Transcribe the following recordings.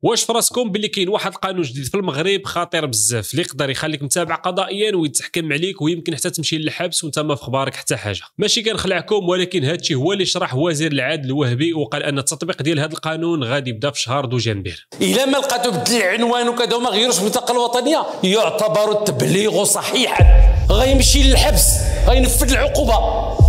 واش فراسكم باللي كاين واحد القانون جديد في المغرب خطير بزاف اللي يقدر يخليك متابع قضائيا ويتحكم عليك ويمكن حتى تمشي للحبس وانت ما في خبارك حتى حاجه؟ ماشي كنخلعكم، ولكن هادشي هو اللي شرح وزير العدل الوهبي، وقال ان التطبيق ديال هذا القانون غادي يبدا في شهر دوجنبر. الا ما لقاتو بدل العنوان وكذا وما غيروش البطاقه الوطنيه يعتبر التبليغ صحيحا، غيمشي للحبس، غينفذ العقوبه.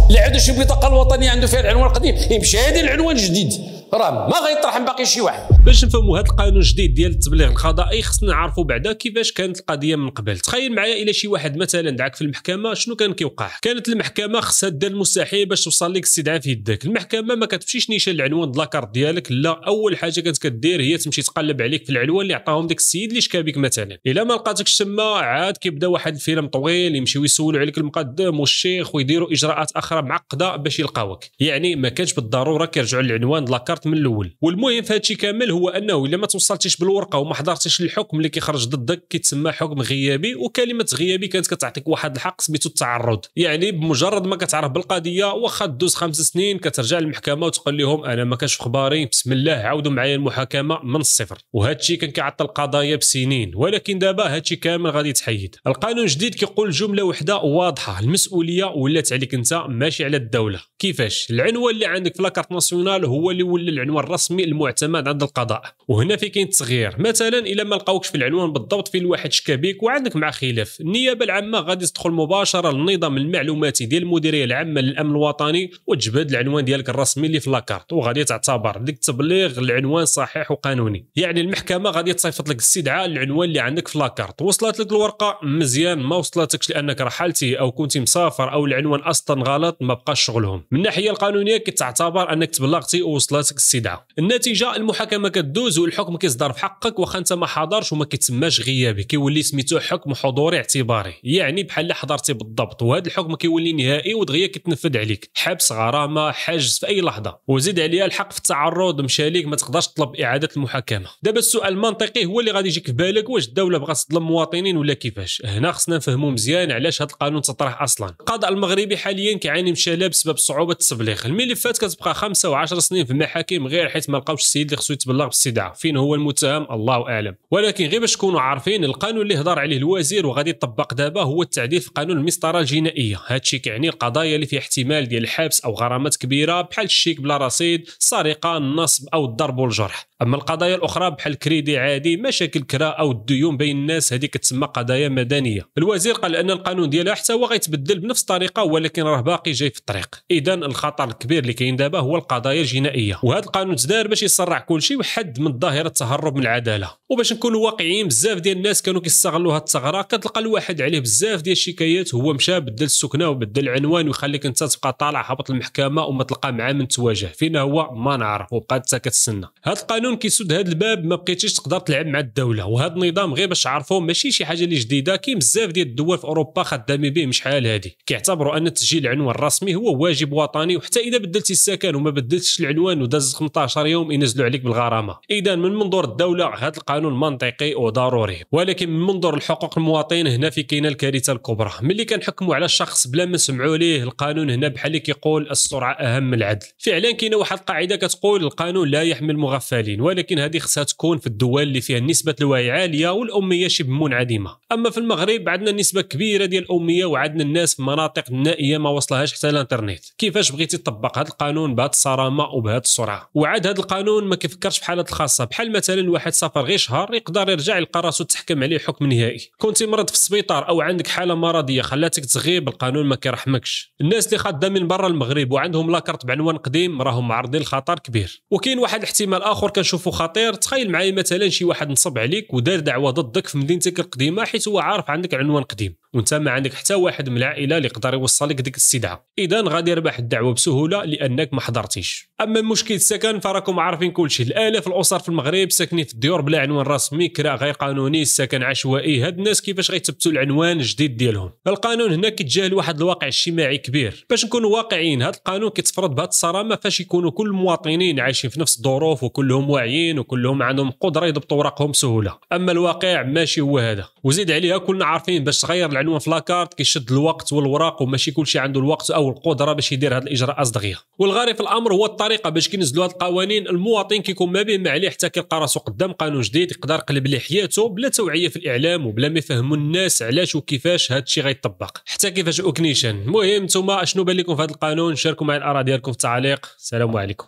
اللي عنده شي بطاقه الوطنيه عنده فيها العنوان القديم يمشي هذا العنوان الجديد، راه ما غيطرح باقي شي واحد. باش نفهموا هذا القانون الجديد ديال التبليغ القضائي خصنا نعرفوا بعدا كيفاش كانت القضيه من قبل. تخيل معايا الا شي واحد مثلا دعاك في المحكمه، شنو كان كيوقع؟ كانت المحكمه خصها دير المستحيل باش توصل لك استدعاء في يدك. المحكمه ما كتمشيش نيشان العنوان د لاكارت ديالك، لا، اول حاجه كانت كدير هي تمشي تقلب عليك في العنوان اللي عطاهم داك السيد اللي شكا بك مثلا. الا ما لقاتكش تما عاد كيبدا واحد الفيلم طويل، يمشيو يسولوا عليك المقدم والشيخ ويديروا اجراءات اخرى معقده باش يلقاوك. يعني ما كانش بالضروره كيرجعوا للعنوان د لاكارت من الاول. والمهم في هادشي كامل هو انه الا ما توصلتيش بالورقه وما حضرتيش الحكم اللي كيخرج ضدك كيتسمى حكم غيابي. وكلمه غيابي كانت كتعطيك واحد الحق سميتو التعرض، يعني بمجرد ما كتعرف بالقضيه واخا دوز 5 سنين كترجع للمحكمه وتقول لهم انا ما كانش في خباري، بسم الله عاودوا معايا المحاكمه من الصفر. وهادشي كان كيعطل القضايا بسنين، ولكن دابا هادشي كامل غادي يتحيد. القانون الجديد كيقول جمله وحده واضحه، المسؤوليه ولات عليك انت ماشي على الدوله. كيفاش؟ العنوان اللي عندك في لاكارت ناسيونال هو اللي ولا العنوان الرسمي المعتمد عند القضاء. وهنا في كاين تغيير، مثلا الا ما لقاوكش في العنوان بالضبط فين الواحد شكا بك وعندك مع خلاف، النيابه العامه غادي تدخل مباشره للنظام المعلوماتي ديال المديريه العامه للامن الوطني وتجبد العنوان ديالك الرسمي اللي في لاكارت، وغادي تعتبر ديك التبليغ العنوان صحيح وقانوني. يعني المحكمه غادي تصيفط لك استدعاء للعنوان اللي عندك في لاكارت. وصلت لك الورقه مزيان، ما وصلتكش لانك رحلتي او كنتي مسافر او العنوان اصلا غلط، ما بقاش شغلهم. من الناحيه القانونيه كتعتبر انك تبلغتي ووصلتك الاستدعاء. النتيجه المحاكمه كدوز والحكم كيصدر في حقك واخا انت ما حضرش وما كيتسماش غيابي، كيولي سميتو حكم حضوري اعتباري، يعني بحال حضرتي بالضبط. وهذا الحكم كيولي نهائي ودغيا كيتنفذ عليك، حبس، غرامه، حجز في اي لحظه. وزيد عليها الحق في التعرض مشى ليك، ما تقدرش تطلب اعاده المحاكمه. دابا السؤال المنطقي هو اللي غادي يجيك في بالك، واش الدوله بغات تظلم المواطنين ولا كيفاش؟ هنا خصنا نفهموا مزيان علاش هذا القانون تطرح اصلا. القضاء المغربي حاليا كيعاني من شلل بسبب صعوبه التبليغ. الملفات كتبقى 5 و10 سنين في المحاكم غير حيت ما لقاوش السيد اللي خصو يتبلغ بالاستدعاء. فين هو المتهم؟ الله اعلم. ولكن غير باش تكونوا عارفين، القانون اللي هضر عليه الوزير وغادي يطبق دابا هو التعديل في قانون المسطره الجنائيه. هادشي كيعني القضايا اللي فيها احتمال ديال الحبس او غرامات كبيره بحال الشيك بلا رصيد، السرقه، النصب او الضرب والجرح. اما القضايا الاخرى بحال الكريدي عادي، مشاكل كراء او الديون بين الناس، هذه كتسمى قضايا مدنيه. الوزير قال ان القانون ديالها حتى هو غيتبدل بنفس الطريقه، ولكن راه باقي جاي في الطريق. اذا الخطر الكبير اللي كاين دابا هو القضايا الجنائيه، وهذا القانون تدار باش يسرع كل شيء ويحد من ظاهره التهرب من العداله. وباش نكونوا واقعيين، بزاف ديال الناس كانوا كيستغلوا هذه الثغره. كتلقى الواحد عليه بزاف ديال الشكايات، هو مشى بدل السكنه وبدل العنوان ويخليك انت تبقى طالع هابط المحكمه وما تلقى معاه من تواجه. فين هو؟ ما نعرف، وبقات حتى كتسنى. هذا القانون كيسد هذا الباب، ما بقيتيش تقدر تلعب مع الدوله. وهذا النظام غير باش تعرفوا ماشي شي حاجه اللي جديده، كاين بزاف ديال الدول في اوروبا خدامين به مش شحال هذه. كيعتبروا ان تسجيل العنوان الرسمي هو واجب وطني، وحتى اذا بدلتي السكن وما بدلتش العنوان وداز 15 يوم ينزلوا عليك بالغرامه. اذا من منظور الدوله هذا القانون منطقي وضروري، ولكن من منظور الحقوق المواطن هنا في كاينه الكارثه الكبرى. ملي كنحكموا على الشخص بلا ما نسمعوا ليه، القانون هنا بحال اللي كيقول السرعه اهم من العدل. فعلا كاينه واحد القاعده كتقول القانون لا يحمي المغفلين، ولكن هذه خصها تكون في الدول اللي فيها نسبه الوعي عاليه والاميه شبه منعدمه. اما في المغرب عندنا نسبه كبيره ديال الاميه، وعندنا الناس في مناطق النائيه ما وصلهاش حتى الانترنت. كيفاش بغيتي تطبق هذا القانون بهذه الصرامه وبهذه السرعه؟ وعاد هذا القانون ما كيفكرش في حالات الخاصه، بحال مثلا واحد سافر غير شهر يقدر يرجع يلقى راسو تحكم عليه حكم نهائي. كنتي مرض في السبيطار او عندك حاله مرضيه خلاتك تغيب، القانون ما كيرحمكش. الناس اللي خادامين من برا المغرب وعندهم لاكارت بعنوان قديم راهم معرضين لخطر كبير. وكاين واحد الاحتمال اخر كنشوفه خطير. تخيل معايا مثلا شي واحد نصب عليك ودار دعوه ضدك في مدينتك القديمه حيت هو عارف عندك عنوان قديم، وانت ما عندك حتى واحد من العائله اللي يقدر يوصل لك ديك الاستدعاء. اذا غادي يربح الدعوه بسهوله لانك ما حضرتيش. اما مشكل السكن فراكم عارفين كلشي. الالاف الاسر في المغرب ساكنين في الديور بلا عنوان رسمي، كراء غير قانوني، السكن عشوائي. هاد الناس كيفاش غيثبتوا العنوان الجديد ديالهم؟ القانون هنا كيتجاهل واحد الواقع اجتماعي كبير. باش نكونوا واقعيين، هاد القانون كيتفرض بهاد الصرامه فاش يكونوا كل المواطنين عايشين في نفس الظروف وكلهم واعيين وكلهم عندهم قدره يضبطوا اوراقهم بسهوله. اما الواقع ماشي هو هذا. وزيد عليها كلنا عارفين باش تغير العنوان في لاكارت كيشد الوقت والوراق، وماشي كلشي عنده الوقت او القدره باش يدير هذا الاجراءات دغيا. والغريب في الامر هو الطريقه باش كينزلوا هذه القوانين، المواطن كيكون ما بين ما عليه حتى كيلقى راسو قدام قانون جديد يقدر يقلب ليه حياته بلا توعيه في الاعلام وبلا ما يفهموا الناس علاش وكيفاش هذا الشيء غيطبق، حتى كيفاش اوكنيشن. المهم نتوما شنو بان لكم في هذا القانون؟ شاركوا معي الاراء ديالكم في التعليق. السلام عليكم.